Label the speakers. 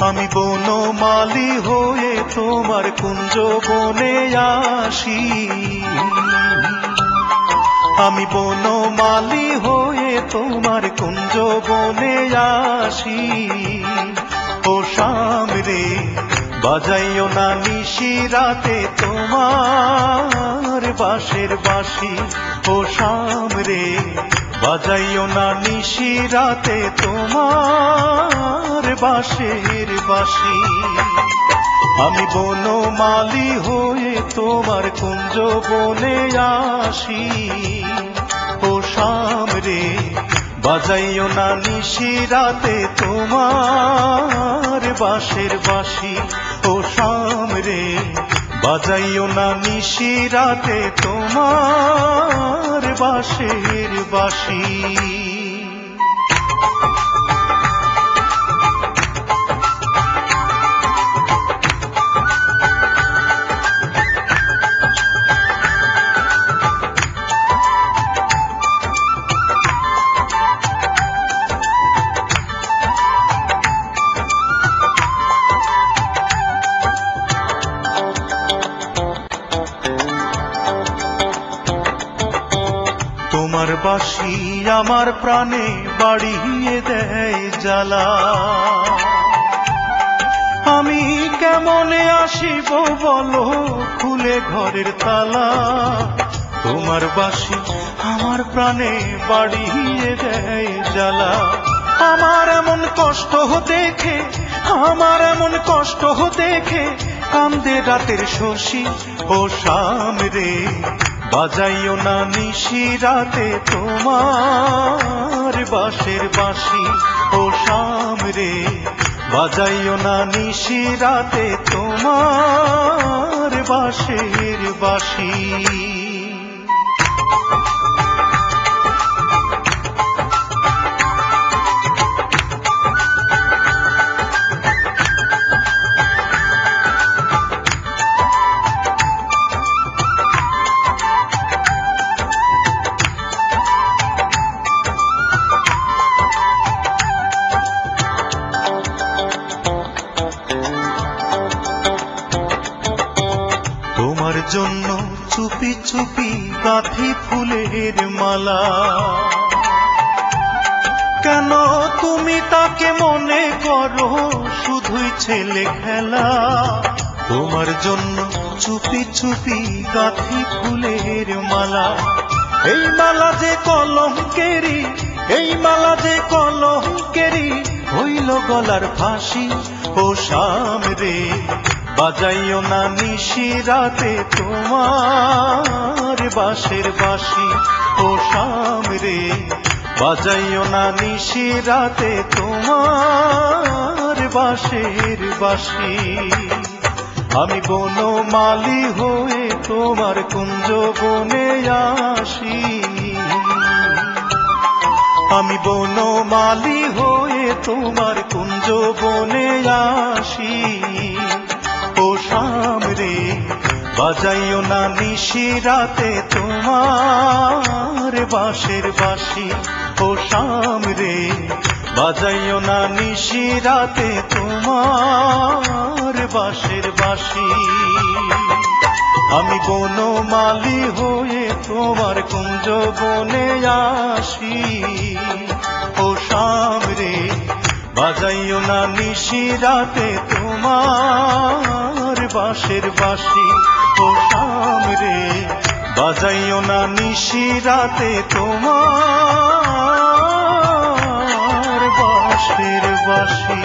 Speaker 1: আমি বনমালী হয়ে তোমার কুঞ্জ বনে আসি, আমি বনমালী হয়ে তোমার কুঞ্জ বনে আসি। ও সামরে বাজাইও না নিশি রাতে তোমার বাঁশের বাঁশি, ও সামরে বাজাইও না নিশি রাতে তোমার বাঁশের বাঁশি। আমি বনমালী হয়ে তোমার কুঞ্জ বনে আসি, ও সামরে বাজাইও না নিশি রাতে তোমার বাঁশের বাঁশি, ও সামরে বাজাইও না নিশি রাতে তোমার বাঁশের বাঁশি। তোমার বাঁশি আমার প্রাণে বাড়িয়ে দেয় জ্বালা, আমি কেমনে আসিব বলো খুলে ঘরের তালা। তোমার বাঁশি আমার প্রাণে বাড়িয়ে দেয় জ্বালা, আমার এমন কষ্ট দেখে, আমার এমন কষ্ট দেখে কান্দে রাতের শশী। ও সামরে বাজাইও না নিশি রাতে তোমার বাঁশের বাঁশি, ও সামরে বাজাইও না নিশি রাতে তোমার বাঁশের বাঁশি। তোমার জন্য চুপি চুপি গাঁথি ফুলের মালা, কেন তুমি তাকে মনে করো শুধুই ছেলে খেলা। তোমার জন্য চুপি চুপি গাঁথি ফুলের মালা, এই মালা যে কলঙ্কেরি, এই মালা যে কলঙ্কেরি হইল গলার ফাঁসি। ও সামরে বাজাইও না নিশি রাতে তোমার বাঁশের বাঁশি, ও সামরে বাজাইও না নিশি রাতে তোমার বাঁশের বাঁশি। আমি বনমালী হয়ে তোমার কুঞ্জ বনে আসি, আমি বনমালী হয়ে তোমার কুঞ্জ বনে আসি। ও সামরে বাজাইও না নিশি রাতে তোমার বাঁশের বাঁশি, ও সামরে বাজাইও না নিশি রাতে তোমার বাঁশের বাঁশি। আমি বনমালী হয়ে তোমার কুঞ্জ বনে আসি, ও সামরে বাজাইও না নিশি রাতে তোমার বাঁশের বাঁশি, ও সামরে বাজাইও না নিশি রাতে তোমার বাঁশের বাঁশি।